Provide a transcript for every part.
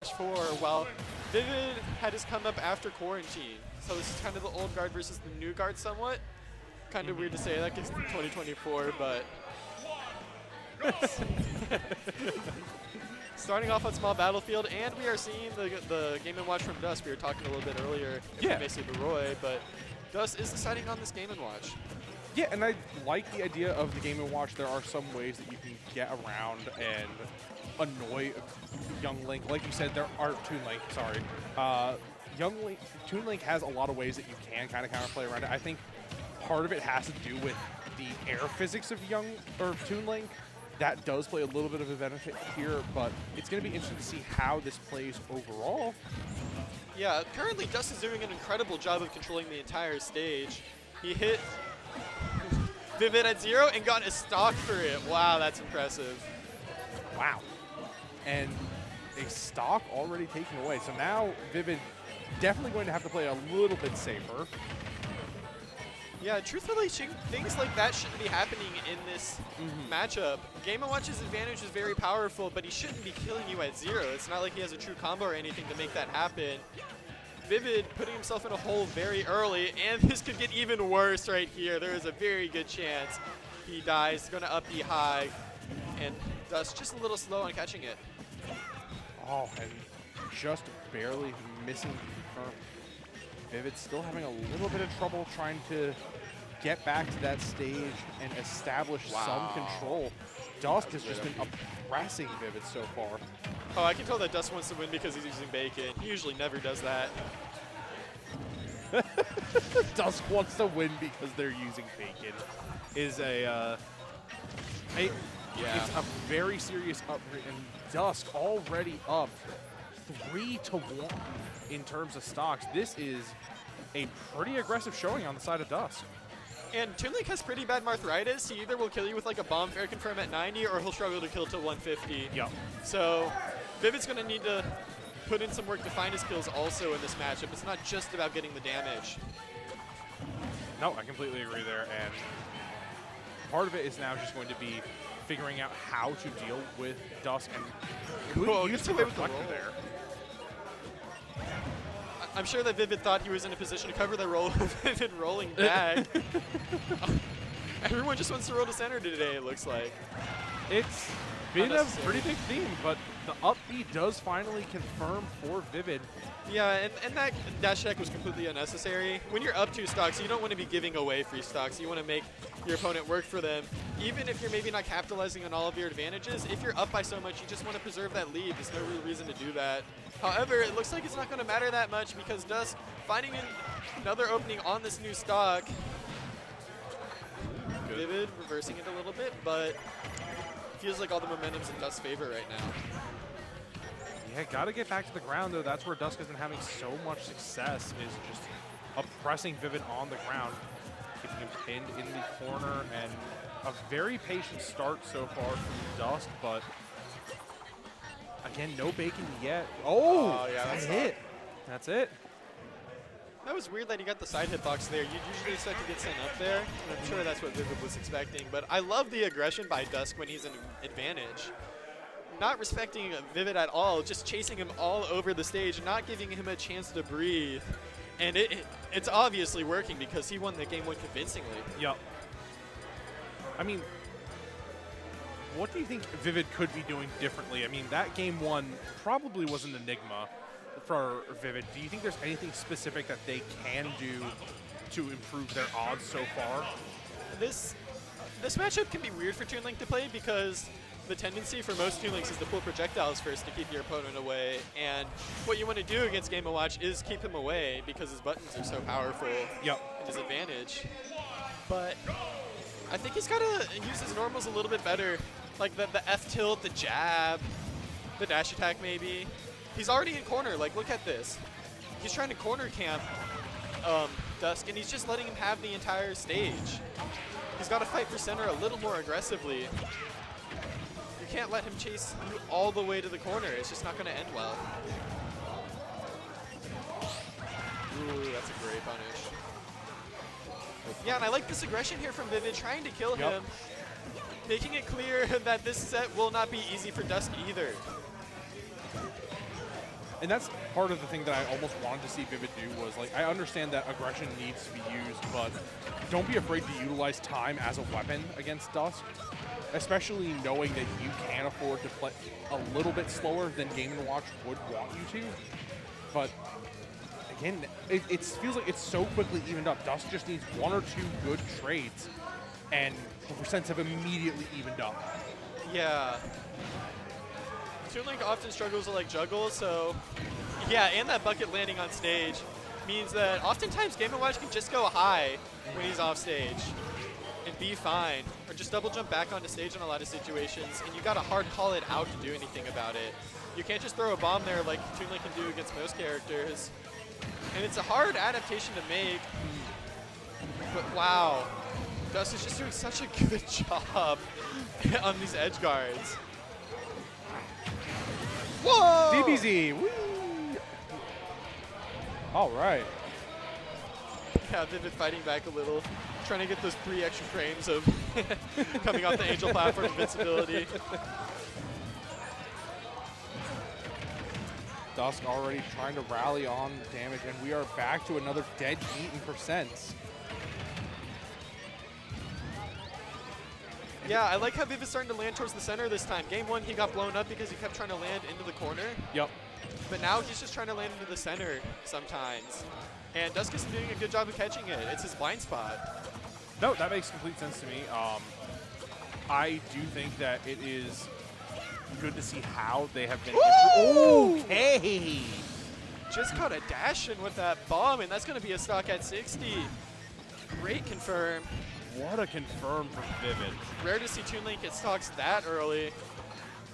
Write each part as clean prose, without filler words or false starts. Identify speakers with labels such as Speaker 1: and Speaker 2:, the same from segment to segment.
Speaker 1: 4 while Vivid had his come up after quarantine. So this is kind of the old guard versus the new guard somewhat. Kind of weird to say that because it's 2024, but starting off on small battlefield, and we are seeing the Game & Watch from Dusk. We were talking a little bit earlier,
Speaker 2: Yeah.
Speaker 1: basically Leroy, but Dusk is deciding on this Game & Watch.
Speaker 2: Yeah, and I like the idea of the Game & Watch. There are some ways that you can get around and annoy young Link. Like you said, there are Toon Link, sorry. Toon Link has a lot of ways that you can kind of counterplay around it. I think part of it has to do with the air physics of Toon Link. That does play a little bit of a benefit here, but it's going to be interesting to see how this plays overall.
Speaker 1: Yeah, currently Dusk is doing an incredible job of controlling the entire stage. He hit Vivid at 0 and got a stock for it. Wow, that's impressive.
Speaker 2: Wow. And a stock already taken away. So now Vivid definitely going to have to play a little bit safer.
Speaker 1: Yeah, truthfully, things like that shouldn't be happening in this matchup. Game & Watch's advantage is very powerful, but he shouldn't be killing you at 0. It's not like he has a true combo or anything to make that happen. Vivid putting himself in a hole very early, and this could get even worse right here. There is a very good chance he dies. Going to up B high, and Dusk just a little slow on catching it.
Speaker 2: Oh, and just barely missing the confirm. Vivid still having a little bit of trouble trying to get back to that stage and establish some control. Dusk has just been oppressing Vivid so far.
Speaker 1: Oh, I can tell that Dusk wants to win because he's using bacon. He usually never does that.
Speaker 2: Dusk wants to win because they're using bacon. Is it's a very serious upgrade, and Dusk already up 3-1 in terms of stocks. This is a pretty aggressive showing on the side of Dusk.
Speaker 1: And Toon Link has pretty bad arthritis. He either will kill you with like a bomb fair confirm at 90, or he'll struggle to kill till 150.
Speaker 2: Yep.
Speaker 1: So Vivid's going to need to put in some work to find his kills also in this matchup. It's not just about getting the damage.
Speaker 2: No, I completely agree there. And part of it is now just going to be figuring out how to deal with Dusk, and could use the reflector there.
Speaker 1: I'm sure that Vivid thought he was in a position to cover the roll with Vivid rolling back. Everyone just wants to roll to center today, it looks like.
Speaker 2: It's been a pretty big theme, but the up B does finally confirm for Vivid.
Speaker 1: Yeah, and that dash attack was completely unnecessary. When you're up 2 stocks, you don't want to be giving away free stocks. You want to make your opponent work for them. Even if you're maybe not capitalizing on all of your advantages, if you're up by so much, you just want to preserve that lead. There's no real reason to do that. However, it looks like it's not going to matter that much because Dusk finding another opening on this new stock. Vivid reversing it a little bit, but feels like all the momentum's in Dusk's favor right now.
Speaker 2: Yeah, got to get back to the ground, though. That's where Dusk has been having so much success, is just oppressing Vivid on the ground, keeping him pinned in the corner, and a very patient start so far from Dusk, but again, no bacon yet. Oh,
Speaker 1: yeah, that's
Speaker 2: it. That's it.
Speaker 1: That was weird that he got the side hitbox there. You'd usually expect to get sent up there, and I'm sure that's what Vivid was expecting. But I love the aggression by Dusk when he's in advantage. Not respecting Vivid at all, just chasing him all over the stage, not giving him a chance to breathe. And it's obviously working because he won the game 1 convincingly.
Speaker 2: Yep. I mean, what do you think Vivid could be doing differently? I mean, that game 1 probably was an enigma for Vivid. Do you think there's anything specific that they can do to improve their odds so far?
Speaker 1: This matchup can be weird for Toon Link to play because the tendency for most Toon Links is to pull projectiles first to keep your opponent away, and what you want to do against Game & Watch is keep him away because his buttons are so powerful.
Speaker 2: Yep.
Speaker 1: And his advantage. But I think he's got to use his normals a little bit better, like the F tilt, the jab, the dash attack maybe. He's already in corner, like look at this. He's trying to corner camp Dusk, and he's just letting him have the entire stage. He's got to fight for center a little more aggressively. You can't let him chase you all the way to the corner. It's just not going to end well. Ooh, that's a great punish. Yeah, and I like this aggression here from Vivid, trying to kill him, making it clear that this set will not be easy for Dusk either.
Speaker 2: And that's part of the thing that I almost wanted to see Vivid do was, like, I understand that aggression needs to be used, but don't be afraid to utilize time as a weapon against Dusk, especially knowing that you can afford to play a little bit slower than Game & Watch would want you to. But again, it feels like it's so quickly evened up. Dusk just needs 1 or 2 good trades, and the percents have immediately evened up.
Speaker 1: Yeah. Toon Link often struggles to like juggle, so yeah, and that bucket landing on stage means that oftentimes Game & Watch can just go high when he's off stage and be fine, or just double jump back onto stage in a lot of situations, and you gotta hard call it out to do anything about it. You can't just throw a bomb there like Toon Link can do against most characters. And it's a hard adaptation to make, but wow, Dusk is just doing such a good job on these edge guards. Whoa!
Speaker 2: DBZ, whee! All right.
Speaker 1: Yeah, Vivid fighting back a little, trying to get those 3 extra frames of coming off the Angel platform invincibility.
Speaker 2: Dusk already trying to rally on damage, and we are back to another dead heat in percents.
Speaker 1: Yeah, I like how Vivid's starting to land towards the center this time. Game 1, he got blown up because he kept trying to land into the corner.
Speaker 2: Yep.
Speaker 1: But now he's just trying to land into the center sometimes. And Dusk is doing a good job of catching it. It's his blind spot.
Speaker 2: No, that makes complete sense to me. I do think that it is good to see how they have been. Okay.
Speaker 1: Just caught a dash in with that bomb, and that's going to be a stock at 60. Great confirm.
Speaker 2: What a confirm from Vivid.
Speaker 1: Rare to see Toon Link get stocks that early,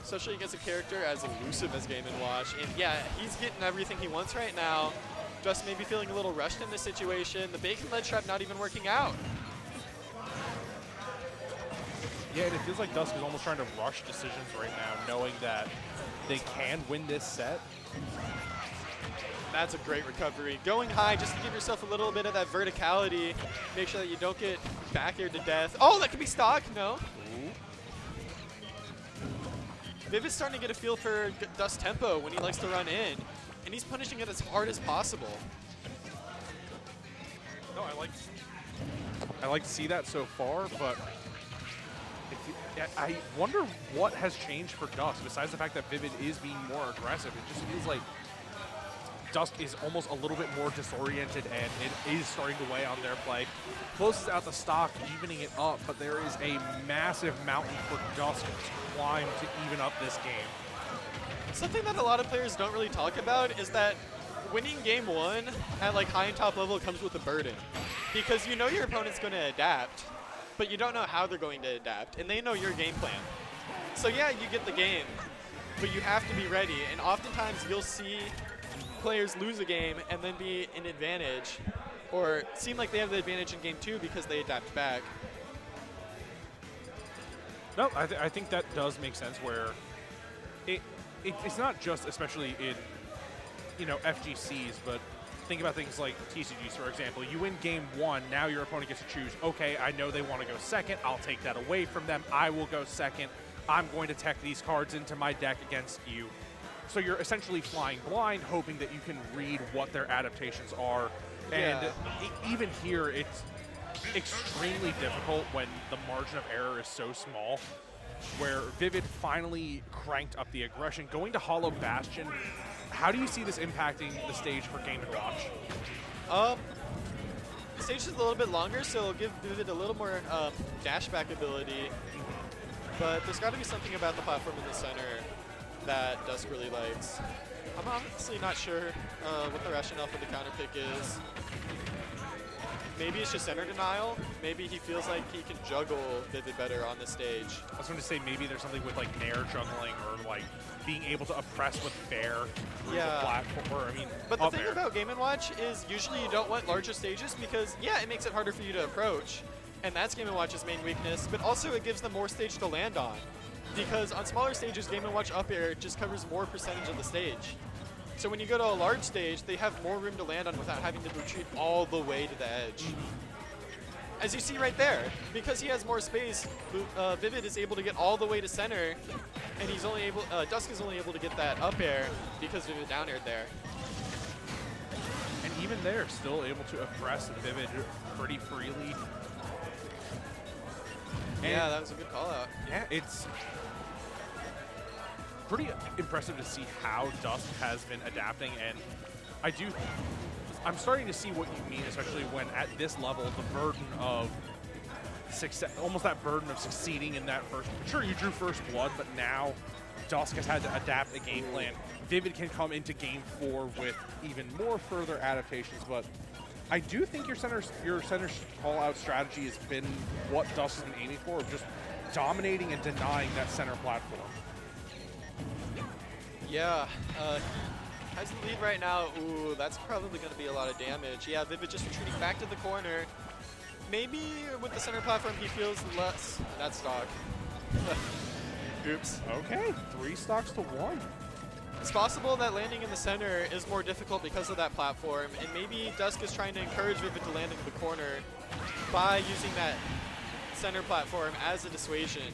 Speaker 1: especially against a character as elusive as Game & Watch. And yeah, he's getting everything he wants right now. Just maybe feeling a little rushed in this situation. The bacon lead trap not even working out.
Speaker 2: Yeah, and it feels like Dusk is almost trying to rush decisions right now, knowing that they can win this set.
Speaker 1: That's a great recovery. Going high just to give yourself a little bit of that verticality. Make sure that you don't get back aired to death. Oh, that could be stock. No. Vivid's starting to get a feel for Dusk's tempo when he likes to run in, and he's punishing it as hard as possible.
Speaker 2: No, I like to see that so far, but I wonder what has changed for Dusk besides the fact that Vivid is being more aggressive. It just feels like Dusk is almost a little bit more disoriented, and it is starting to weigh on their play. Closes out the stock, evening it up, but there is a massive mountain for Dusk to climb to even up this game.
Speaker 1: Something that a lot of players don't really talk about is that winning game 1 at like high and top level comes with a burden, because you know your opponent's going to adapt, but you don't know how they're going to adapt, and they know your game plan. So yeah, you get the game, but you have to be ready, and oftentimes you'll see players lose a game and then be an advantage, or seem like they have the advantage in game 2 because they adapt back.
Speaker 2: No, I think that does make sense, where it's not just, especially in, you know, FGCs, but think about things like TCGs, for example. You win game 1, now your opponent gets to choose, okay, I know they want to go second, I'll take that away from them, I will go second, I'm going to tech these cards into my deck against you. So you're essentially flying blind, hoping that you can read what their adaptations are. And even here, it's extremely difficult when the margin of error is so small, where Vivid finally cranked up the aggression. Going to Hollow Bastion, how do you see this impacting the stage for Game & Watch?
Speaker 1: The stage is a little bit longer, so it'll give Vivid a little more dash-back ability. But there's got to be something about the platform in the center that Dusk really likes. I'm honestly not sure what the rationale for the counter pick is. Maybe it's just center denial. Maybe he feels like he can juggle Vivid better on the stage.
Speaker 2: I was going to say maybe there's something with like Nair juggling, or like being able to oppress with fair through the platform. I mean,
Speaker 1: but the thing about Game & Watch is usually you don't want larger stages because, yeah, it makes it harder for you to approach. And that's Game & Watch's main weakness, but also it gives them more stage to land on. Because on smaller stages, Game & Watch up air just covers more percentage of the stage. So when you go to a large stage, they have more room to land on without having to retreat all the way to the edge. as you see right there, because he has more space, Vivid is able to get all the way to center, and he's only able, Dusk is only able to get that up air because Vivid down aired there.
Speaker 2: And even there, still able to oppress Vivid pretty freely. And
Speaker 1: yeah, that was a good call out.
Speaker 2: Yeah, it's pretty impressive to see how Dusk has been adapting, and I'm starting to see what you mean, especially when at this level, the burden of success, almost that burden of succeeding in that first, sure, you drew first blood, but now Dusk has had to adapt a game plan. Vivid can come into game 4 with even more further adaptations, but I do think your center call-out strategy has been what Dusk has been aiming for, of just dominating and denying that center platform.
Speaker 1: Yeah, has the lead right now. Ooh, that's probably going to be a lot of damage. Yeah, Vivid just retreating back to the corner. Maybe with the center platform, he feels less. That's stock. Oops.
Speaker 2: Okay, 3 stocks to 1.
Speaker 1: It's possible that landing in the center is more difficult because of that platform, and maybe Dusk is trying to encourage Vivid to land into the corner by using that center platform as a dissuasion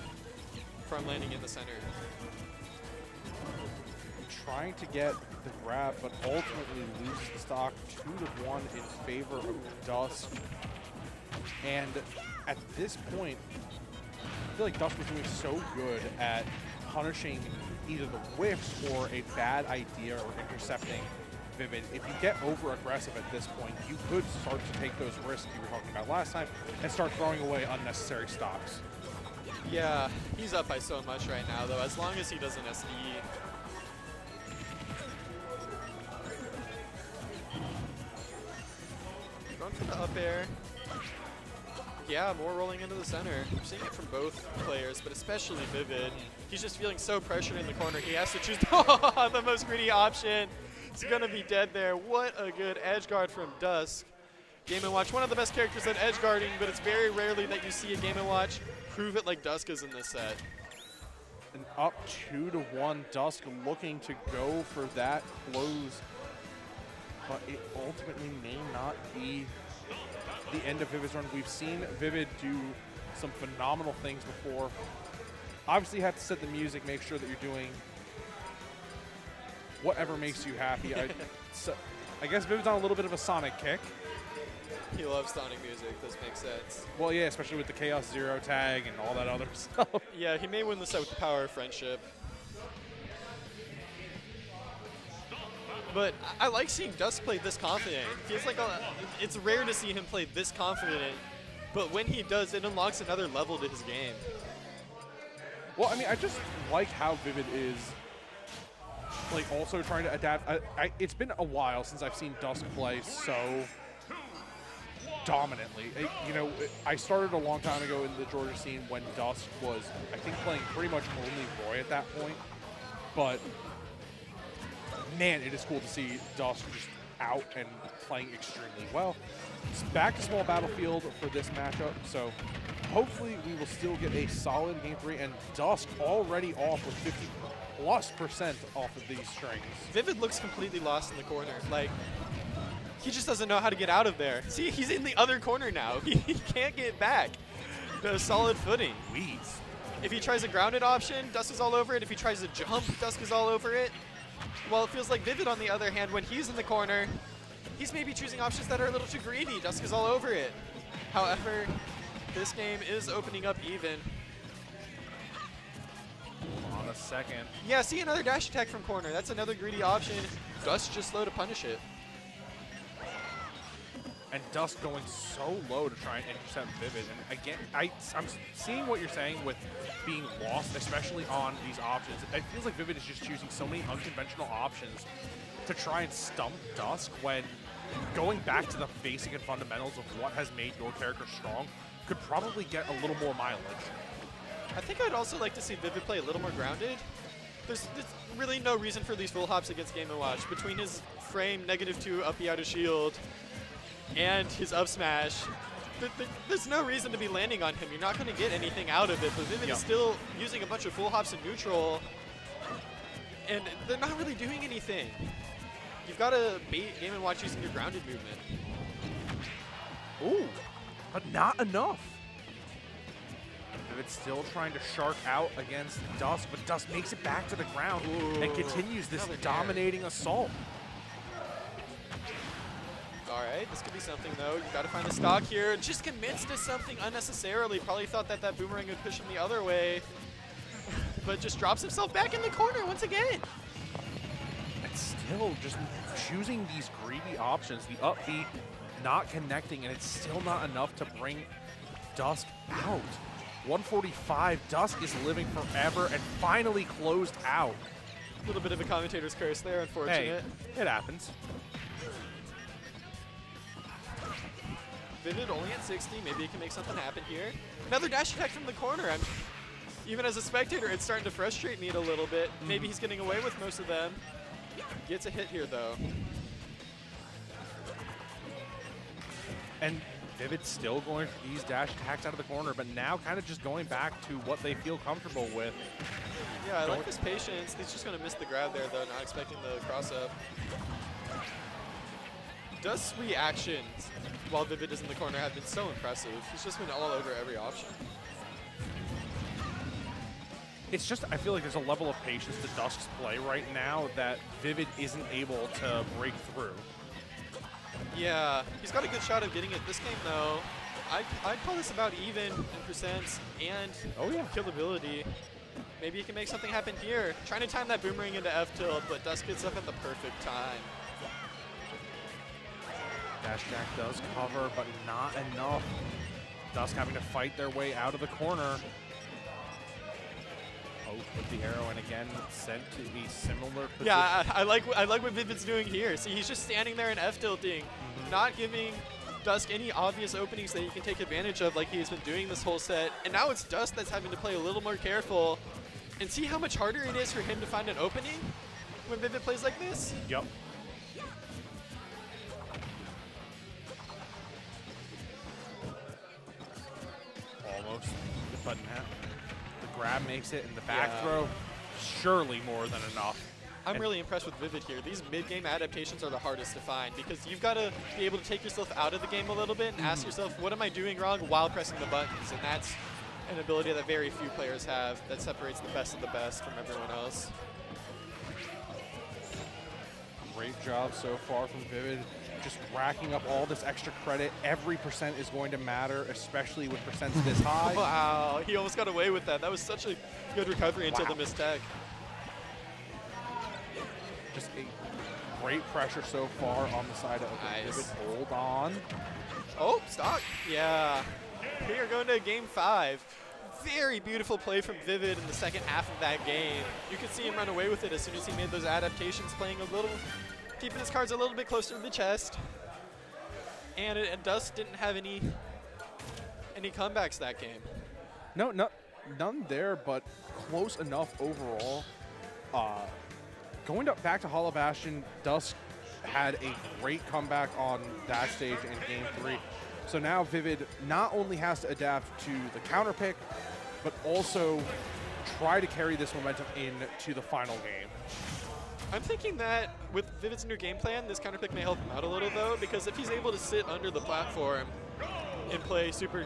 Speaker 1: from landing in the center.
Speaker 2: Trying to get the grab, but ultimately loses the stock 2-1 in favor of Dusk. And at this point, I feel like Dusk was doing so good at punishing either the whiffs or a bad idea or intercepting Vivid. If you get over-aggressive at this point, you could start to take those risks you were talking about last time and start throwing away unnecessary stocks.
Speaker 1: Yeah, he's up by so much right now, though, as long as he doesn't SD. Going for the up air. Yeah, more rolling into the center. I'm seeing it from both players, but especially Vivid. He's just feeling so pressured in the corner. He has to choose the most greedy option. He's going to be dead there. What a good edge guard from Dusk. Game & Watch, one of the best characters at edge guarding, but it's very rarely that you see a Game & Watch prove it like Dusk is in this set.
Speaker 2: And up 2-1, Dusk looking to go for that close, but it ultimately may not be the end of Vivid's run. We've seen Vivid do some phenomenal things before. Obviously, you have to set the music, make sure that you're doing whatever makes you happy. I guess Vivid's on a little bit of a Sonic kick.
Speaker 1: He loves Sonic music. This makes sense.
Speaker 2: Well, yeah, especially with the Chaos Zero tag and all that other stuff.
Speaker 1: Yeah, he may win this set with the power of friendship. But I like seeing Dusk play this confident. It feels like it's rare to see him play this confident, but when he does, it unlocks another level to his game.
Speaker 2: Well, I mean, I just like how Vivid is, like, also trying to adapt. It's been a while since I've seen Dusk play so dominantly. You know, I started a long time ago in the Georgia scene when Dusk was, I think, playing pretty much only Roy at that point. But man, it is cool to see Dusk just out and playing extremely well. It's back to small battlefield for this matchup, so hopefully we will still get a solid game 3, and Dusk already off with 50+% off of these strings.
Speaker 1: Vivid looks completely lost in the corner. Like, he just doesn't know how to get out of there. See, he's in the other corner now. He can't get back to a solid footing.
Speaker 2: Weeds.
Speaker 1: If he tries a grounded option, Dusk is all over it. If he tries to jump, Dusk is all over it. Well, it feels like Vivid, on the other hand, when he's in the corner, he's maybe choosing options that are a little too greedy. Dusk is all over it. However, this game is opening up even.
Speaker 2: On a second.
Speaker 1: Yeah, see another dash attack from corner. That's another greedy option. Dusk just slow to punish it.
Speaker 2: And Dusk going so low to try and intercept Vivid. And again, I'm seeing what you're saying with being lost, especially on these options. It feels like Vivid is just choosing so many unconventional options to try and stump Dusk, when going back to the basic and fundamentals of what has made your character strong could probably get a little more mileage.
Speaker 1: I think I'd also like to see Vivid play a little more grounded. There's really no reason for these full hops against Game & Watch. Between his frame -2 up B out of shield and his up smash, there's no reason to be landing on him. You're not going to get anything out of it, but Vivid is still using a bunch of full hops in neutral, and they're not really doing anything. You've got to bait Game & Watch using your grounded movement.
Speaker 2: Ooh. but not enough. Vivid still trying to shark out against Dusk, but Dusk makes it back to the ground and continues this dominating assault.
Speaker 1: All right, this could be something, though. You got to find the stock here. Just commits to something unnecessarily. Probably thought that that boomerang would push him the other way, but just drops himself back in the corner once again.
Speaker 2: And still just choosing these greedy options, the up B not connecting, and it's still not enough to bring Dusk out. 145, Dusk is living forever and finally closed out.
Speaker 1: A little bit of a commentator's curse there, unfortunate.
Speaker 2: Hey, it happens.
Speaker 1: Vivid only at 60. Maybe it can make something happen here. Another dash attack from the corner. Even as a spectator, it's starting to frustrate me a little bit. Maybe he's getting away with most of them. Gets a hit here, though.
Speaker 2: And Vivid's still going for these dash attacks out of the corner, but now kind of just going back to what they feel comfortable with.
Speaker 1: Yeah, I like his patience. He's just going to miss the grab there, though, not expecting the cross-up. Dusk's reactions while Vivid is in the corner have been so impressive. He's just been all over every option.
Speaker 2: It's just, I feel like there's a level of patience to Dusk's play right now that Vivid isn't able to break through.
Speaker 1: Yeah, he's got a good shot of getting it this game, though. I'd call this about even in percents and killability. Maybe he can make something happen here. Trying to time that boomerang into F tilt, but Dusk gets up at the perfect time.
Speaker 2: Dash Jack does cover, but not enough. Dusk having to fight their way out of the corner. Poke with the arrow, and again sent to a similar position.
Speaker 1: Yeah, I like what Vivid's doing here. See, he's just standing there and F tilting, not giving Dusk any obvious openings that he can take advantage of like he's been doing this whole set. And now it's Dusk that's having to play a little more careful. And see how much harder it is for him to find an opening when Vivid plays like this?
Speaker 2: Yep. Almost, but the grab makes it, and the back throw, surely more than enough.
Speaker 1: I'm really impressed with Vivid here. These mid-game adaptations are the hardest to find because you've got to be able to take yourself out of the game a little bit and ask yourself, what am I doing wrong while pressing the buttons? And that's an ability that very few players have that separates the best of the best from everyone else.
Speaker 2: Great job so far from Vivid, just racking up all this extra credit. Every percent is going to matter, especially with percents this high.
Speaker 1: Wow, he almost got away with that. That was such a good recovery until the missed tech.
Speaker 2: Just a great pressure so far on the side of Vivid. Hold on.
Speaker 1: Oh, stock. Yeah. We are going to game 5. Very beautiful play from Vivid in the second half of that game. You could see him run away with it as soon as he made those adaptations, playing a little, keeping his cards a little bit closer to the chest. And Dusk didn't have any comebacks that game.
Speaker 2: No, none there, but close enough overall. Going back to Hollow Bastion, Dusk had a great comeback on that stage in game 3. So now Vivid not only has to adapt to the counter pick, but also try to carry this momentum into the final game.
Speaker 1: I'm thinking that with Vivid's new game plan, this counter pick may help him out a little, though, because if he's able to sit under the platform and play super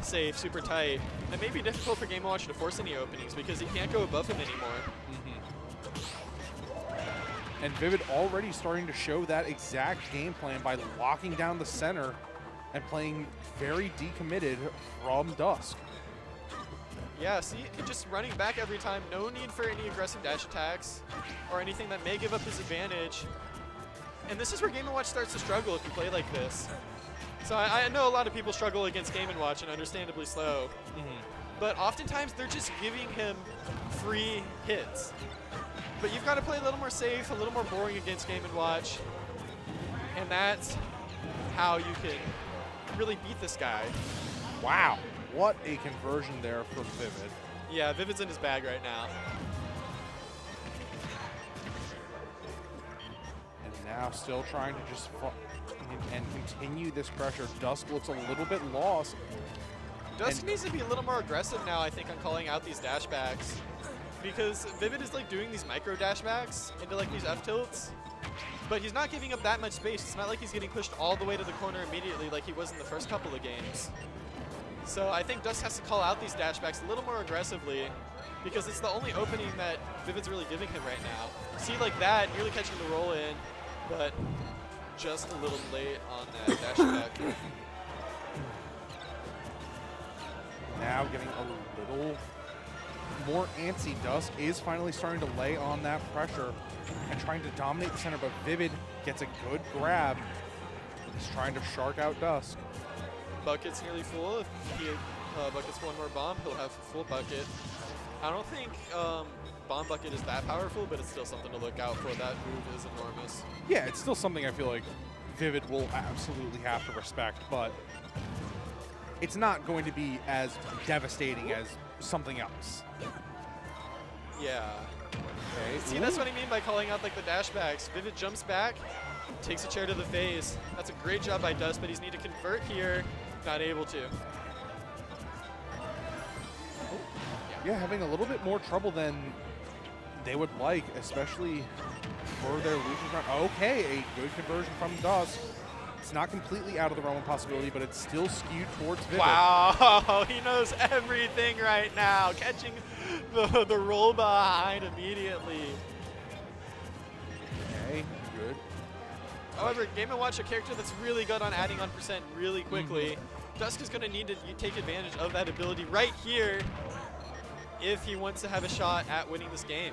Speaker 1: safe, super tight, it may be difficult for Game & Watch to force any openings because he can't go above him anymore.
Speaker 2: And Vivid already starting to show that exact game plan by locking down the center and playing very decommitted from Dusk.
Speaker 1: Yeah, see, just running back every time. No need for any aggressive dash attacks or anything that may give up his advantage. And this is where Game & Watch starts to struggle if you play like this. So I know a lot of people struggle against Game & Watch and understandably so. But oftentimes they're just giving him free hits. But you've got to play a little more safe, a little more boring against Game & Watch. And that's how you can really beat this guy.
Speaker 2: Wow, what a conversion there from Vivid.
Speaker 1: Yeah, Vivid's in his bag right now.
Speaker 2: And now still trying to just and continue this pressure. Dusk looks a little bit lost.
Speaker 1: Dusk needs to be a little more aggressive now, I think, on calling out these dashbacks. Because Vivid is like doing these micro dashbacks into like these F tilts. but he's not giving up that much space. It's not like he's getting pushed all the way to the corner immediately like he was in the first couple of games. So I think Dusk has to call out these dashbacks a little more aggressively because it's the only opening that Vivid's really giving him right now. See, like that, nearly catching the roll in, but just a little late on that dashback.
Speaker 2: Now getting a little more antsy. Dusk is finally starting to lay on that pressure and trying to dominate the center, but Vivid gets a good grab. He's trying to shark out Dusk.
Speaker 1: Bucket's nearly full. If he buckets one more bomb, he'll have a full bucket. I don't think bomb bucket is that powerful, but it's still something to look out for. That move is enormous.
Speaker 2: Yeah, it's still something I feel like Vivid will absolutely have to respect, but it's not going to be as devastating as something else.
Speaker 1: Yeah.
Speaker 2: Okay.
Speaker 1: See, that's what I mean by calling out like the dashbacks. Vivid jumps back, takes a chair to the face. That's a great job by Dusk, but he's need to convert here. Not able to.
Speaker 2: Yeah, having a little bit more trouble than they would like, especially for their losers round. Okay, a good conversion from Dusk. It's not completely out of the realm of possibility, but it's still skewed towards Vivid.
Speaker 1: Wow, he knows everything right now. Catching the roll behind immediately.
Speaker 2: Okay, good.
Speaker 1: However, Game & Watch, a character that's really good on adding on percent really quickly. Dusk is going to need to take advantage of that ability right here if he wants to have a shot at winning this game.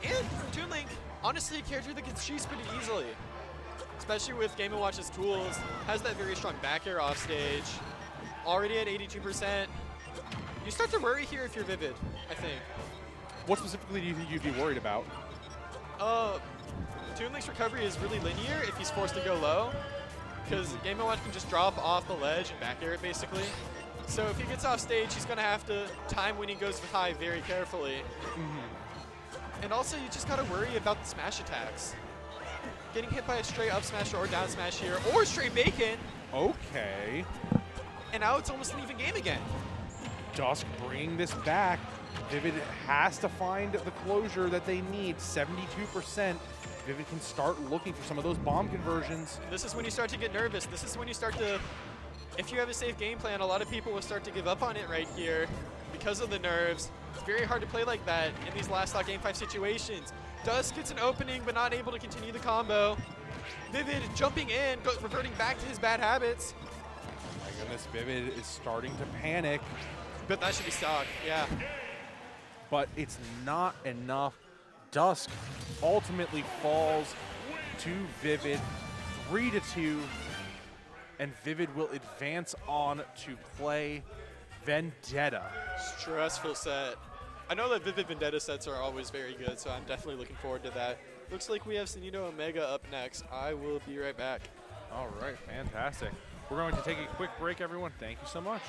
Speaker 1: And Toon Link, honestly, a character that gets cheesed pretty easily, especially with Game & Watch's tools. Has that very strong back air off stage. Already at 82%. You start to worry here if you're Vivid, I think.
Speaker 2: What specifically do you think you'd be worried about?
Speaker 1: Toon Link's recovery is really linear if he's forced to go low, because Game & Watch can just drop off the ledge and back air it basically. So if he gets off stage, he's going to have to time when he goes high very carefully. And also, you just got to worry about the smash attacks. Getting hit by a straight up smash or down smash here, or straight bacon. Okay. And now it's almost an even game again.
Speaker 2: Dusk bringing this back. Vivid has to find the closure that they need, 72%. Vivid can start looking for some of those bomb conversions.
Speaker 1: This is when you start to get nervous. This is when you start to, if you have a safe game plan, a lot of people will start to give up on it right here because of the nerves. It's very hard to play like that in these last game 5 situations. Dusk gets an opening, but not able to continue the combo. Vivid jumping in, reverting back to his bad habits.
Speaker 2: Oh my goodness, Vivid is starting to panic.
Speaker 1: But that should be stock, yeah.
Speaker 2: But it's not enough. Dusk ultimately falls to Vivid, 3-2, and Vivid will advance on to play Vendetta.
Speaker 1: Stressful set. I know that Vivid Vendetta sets are always very good, so I'm definitely looking forward to that. Looks like we have Xanadu Omega up next. I will be right back.
Speaker 2: All right, fantastic. We're going to take a quick break, everyone. Thank you so much.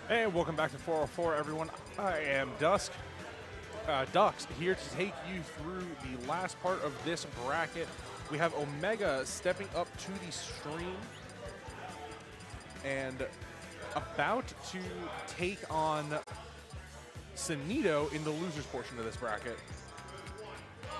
Speaker 2: And welcome back to 404, everyone. I am Dusk. Dusk here to take you through the last part of this bracket. We have Omega stepping up to the stream and about to take on Xanadu in the losers portion of this bracket.